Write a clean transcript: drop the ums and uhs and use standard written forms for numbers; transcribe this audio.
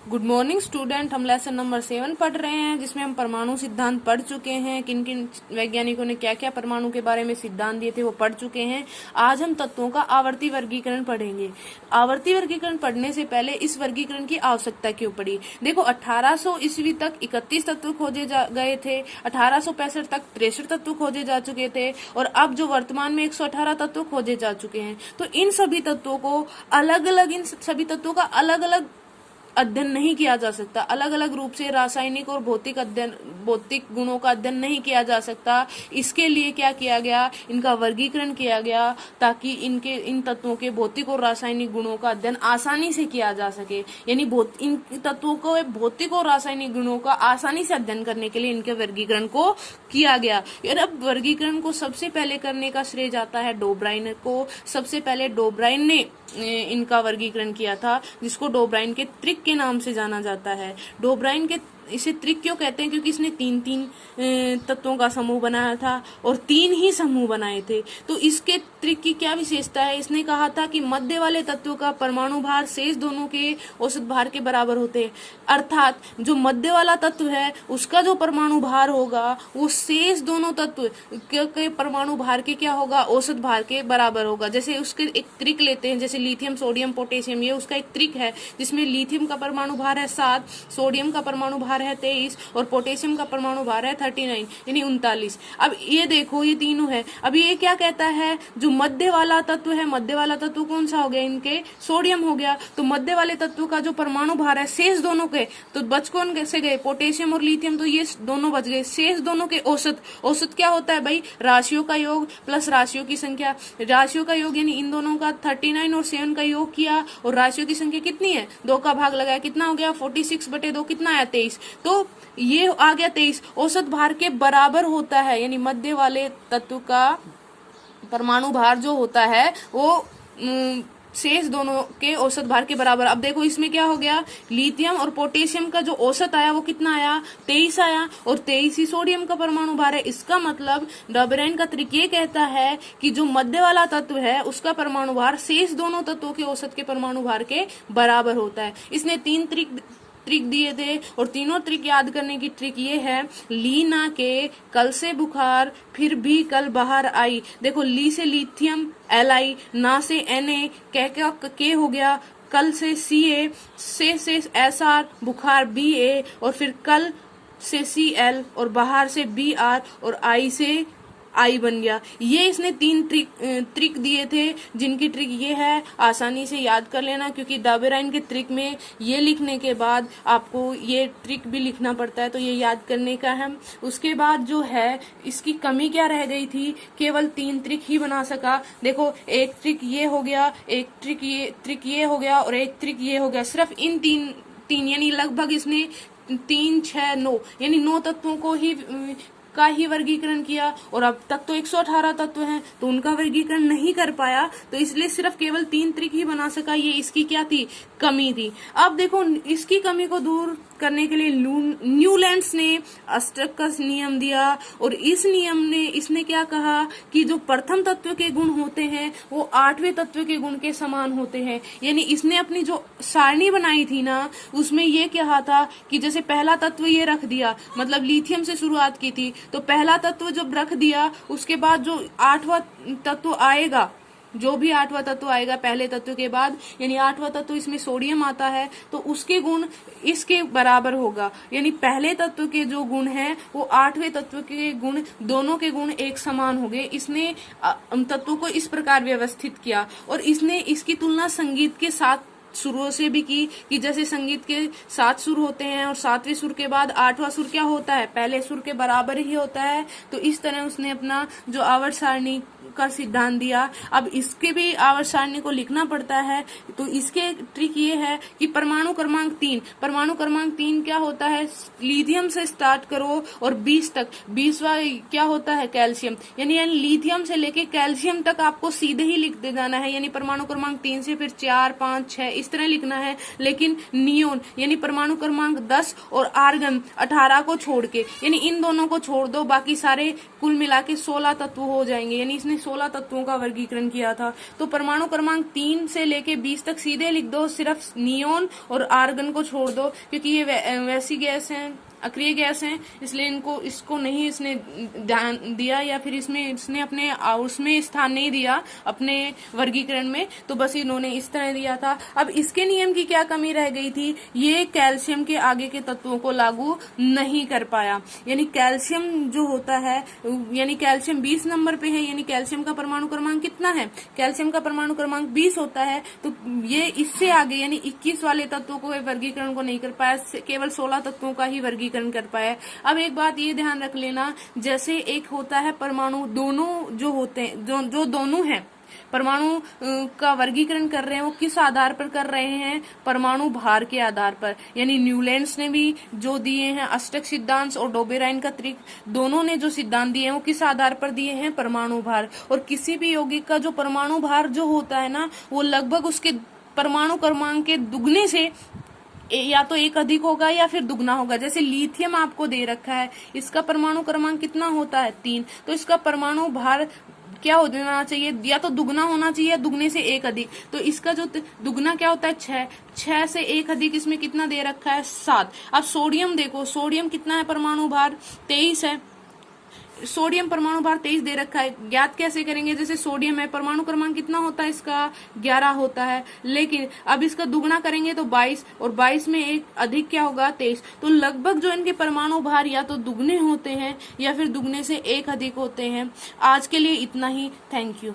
Good morning student. हम lesson number 7 पढ़ रहे हैं, जिसमें हम परमाणु सिद्धांत पढ़ चुके हैं। किन किन वैज्ञानिकों ने क्या क्या परमाणु के बारे में सिद्धांत दिए थे वो पढ़ चुके हैं। आज हम तत्वों का आवर्ती वर्गीकरण पढ़ेंगे। आवर्ती वर्गीकरण पढ़ने से पहले इस वर्गीकरण की आवश्यकता क्यों पड़ी। देखो, 1800 ईस्वी तक 31 तत्व खोजे गए थे, 1865 तक 63 तत्व खोजे जा चुके थे, और अब जो वर्तमान में 118 तत्व खोजे जा चुके हैं। तो इन सभी तत्वों को अलग अलग इन सभी तत्वों का अलग अलग अध्ययन नहीं किया जा सकता। अलग अलग रूप से रासायनिक और भौतिक गुणों का अध्ययन नहीं किया जा सकता। इसके लिए क्या किया गया, इनका वर्गीकरण किया गया, ताकि इन तत्वों के भौतिक और रासायनिक गुणों का अध्ययन आसानी से किया जा सके। यानी इन तत्वों को भौतिक और रासायनिक गुणों का आसानी से अध्ययन करने के लिए इनके वर्गीकरण को किया गया। यार, अब वर्गीकरण को सबसे पहले करने का श्रेय जाता है डोब्राइन को। सबसे पहले डोब्राइन ने इनका वर्गीकरण किया था, जिसको डोब्राइन के त्रिक के नाम से जाना जाता है। डोब्राइन के इसे त्रिक क्यों कहते हैं, क्योंकि इसने तीन तत्वों का समूह बनाया था और 3 ही समूह बनाए थे। तो इसके त्रिक की क्या विशेषता है, इसने कहा था कि मध्य वाले तत्व का परमाणु भार शेष दोनों के औसत भार के बराबर होते हैं। अर्थात जो मध्य वाला तत्व है उसका जो परमाणु भार होगा वो शेष दोनों तत्व के परमाणु भार के क्या होगा, औसत भार के बराबर होगा। जैसे उसके एक त्रिक लेते हैं, जैसे लिथियम, सोडियम, पोटेशियम, ये उसका एक त्रिक है, जिसमें लिथियम का परमाणु भार है 7, सोडियम का परमाणु भार है 23 और पोटेशियम का परमाणु भार है 39 यानी 39। अब ये देखो, ये तीनों है। अब ये क्या कहता है, जो मध्य वाला तत्व है, मध्य वाला तत्व कौन सा हो गया, इनके सोडियम हो गया। तो मध्य वाले तत्व का जो परमाणु भार है शेष दोनों के, तो बच कौन कैसे गए, पोटेशियम और लिथियम, तो ये दोनों बच गए। शेष दोनों के औसत क्या होता है भाई, राशियों का योग प्लस राशियों की संख्या। राशियों का योग यानी इन दोनों का 39 और 7 का योग किया, और राशियों की संख्या कितनी है, 2 का भाग लगाया, कितना हो गया 46/2, कितना आया 23। तो ये आ गया 23, औसत भार के बराबर होता है। यानी मध्य वाले तत्व का परमाणु भार जो होता है वो शेष दोनों के औसत भार के बराबर। अब देखो इसमें क्या हो गया, लिथियम और पोटेशियम का जो औसत आया वो कितना आया, 23 आया, और 23 ही सोडियम का परमाणु भार है। इसका मतलब डोब्राइन का त्रिक ये कहता है कि जो मध्य वाला तत्व है उसका परमाणु भार शेष दोनों तत्वों के औसत के परमाणु भार के बराबर होता है। इसने 3 ट्रिक दिए थे, और तीनों ट्रिक याद करने की ट्रिक ये है, ली ना के, कल से बुखार, फिर भी कल बाहर आई। देखो, ली से लिथियम Li, ना से Na, के हो गया, कल से Ca, से Sr, बुखार Ba, और फिर कल से Cl, और बाहर से Br, और आई से आई बन गया। ये इसने 3 ट्रिक दिए थे, जिनकी ट्रिक ये है, आसानी से याद कर लेना, क्योंकि डोब्राइन के ट्रिक में ये लिखने के बाद आपको ये ट्रिक भी लिखना पड़ता है, तो ये याद करने का है। उसके बाद जो है, इसकी कमी क्या रह गई थी, केवल 3 ट्रिक ही बना सका। देखो, एक ट्रिक ये हो गया, एक ट्रिक ये हो गया, और एक ट्रिक ये हो गया। सिर्फ इन तीन यानी लगभग इसने 3, 6, 9 यानी 9 तत्वों को ही वर्गीकरण किया, और अब तक तो 118 तत्व हैं, तो उनका वर्गीकरण नहीं कर पाया, तो इसलिए सिर्फ केवल 3 ट्रिक ही बना सका। ये इसकी क्या थी, कमी थी। अब देखो, इसकी कमी को दूर करने के लिए न्यूलैंड्स ने अष्टक का नियम दिया, और इस नियम ने इसने क्या कहा कि जो प्रथम तत्व के गुण होते हैं वो 8वें तत्व के गुण के समान होते हैं। यानी इसने अपनी जो सारणी बनाई थी ना, उसमें ये कहा था कि जैसे पहला तत्व ये रख दिया, मतलब लिथियम से शुरुआत की थी, तो पहला तत्व जब रख दिया, उसके बाद जो 8वां तत्व आएगा, जो भी 8वां तत्व आएगा पहले तत्व के बाद, यानी 8वां तत्व इसमें सोडियम आता है, तो उसके गुण इसके बराबर होगा। यानी पहले तत्व के जो गुण हैं वो 8वें तत्व के गुण, दोनों के गुण एक समान हो गए। इसने तत्वों को इस प्रकार व्यवस्थित किया, और इसने इसकी तुलना संगीत के साथ सुरों से भी की, कि जैसे संगीत के 7 सुर होते हैं, और 7वें सुर के बाद 8वां सुर क्या होता है, पहले सुर के बराबर ही होता है। तो इस तरह उसने अपना जो आवर्त सारणी का सिद्धांत दिया। अब इसके भी आवर्त सारणी को लिखना पड़ता है, तो इसके ट्रिक ये है कि परमाणु क्रमांक 3 क्या होता है, लिथियम से स्टार्ट करो और 20 तक, 20वां क्या होता है, कैल्शियम। यानी लिथियम से लेके कैल्शियम तक आपको सीधे ही लिख दे जाना है। यानी परमाणु क्रमांक 3 से फिर 4, 5, 6 इस तरह लिखना है। लेकिन नियोन यानी परमाणु क्रमांक 10 और आर्गन 18 को छोड़ के, यानी इन दोनों को छोड़ दो, बाकी सारे कुल मिला के 16 तत्व हो जाएंगे। यानी इसने इसने 16 तत्वों का वर्गीकरण किया था। तो परमाणु क्रमांक 3 से लेके 20 तक सीधे लिख दो, सिर्फ नियोन और आर्गन को छोड़ दो, क्योंकि ये वैसी गैस है, अक्रिय गैस है, इसलिए इसको नहीं इसने ध्यान दिया, या फिर इसने अपने उसमें स्थान नहीं दिया अपने वर्गीकरण में, तो बस इन्होंने इस तरह दिया था। अब इसके नियम की क्या कमी रह गई थी, ये कैल्शियम के आगे के तत्वों को लागू नहीं कर पाया। यानी कैल्शियम जो होता है, यानी कैल्शियम 20 नंबर पे है, यानी कैल्शियम का परमाणु क्रमांक कितना है, कैल्शियम का परमाणु क्रमांक 20 होता है। तो ये इससे आगे यानी 21 वाले तत्वों को वर्गीकरण को नहीं कर पाया, केवल 16 तत्वों का ही वर्गीकरण कर पाया। अब एक बात ये ध्यान रख लेना, जैसे एक होता है परमाणु, दोनों जो होते हैं, जो दोनों हैं परमाणु का वर्गीकरण कर रहे हैं, वो किस आधार पर कर रहे हैं, परमाणु भार के आधार पर। यानी न्यूलैंड्स ने भी जो दिए हैं अष्टक सिद्धांत और डोबेराइन का त्रिक, दोनों ने जो सिद्धांत दिए हैं वो किस आधार पर दिए हैं, परमाणु भार। और किसी भी यौगिक का जो परमाणु भार जो होता है ना, वो लगभग उसके परमाणु क्रमांक के दुगने से या तो एक अधिक होगा या फिर दुगना होगा। जैसे लिथियम आपको दे रखा है, इसका परमाणु क्रमांक कितना होता है, 3, तो इसका परमाणु भार क्या होना चाहिए, या तो दुगना होना चाहिए या दुगने से एक अधिक। तो इसका जो दुगना क्या होता है, 6 से एक अधिक इसमें कितना दे रखा है, 7। अब सोडियम देखो, सोडियम कितना है परमाणु भार, 23 है। सोडियम परमाणु भार 23 दे रखा है, ज्ञात कैसे करेंगे, जैसे सोडियम है, परमाणु क्रमांक कितना होता है इसका, 11 होता है, लेकिन अब इसका दुगना करेंगे तो 22, और 22 में एक अधिक क्या होगा, 23। तो लगभग जो इनके परमाणु भार या तो दुगने होते हैं या फिर दुगने से एक अधिक होते हैं। आज के लिए इतना ही, थैंक यू।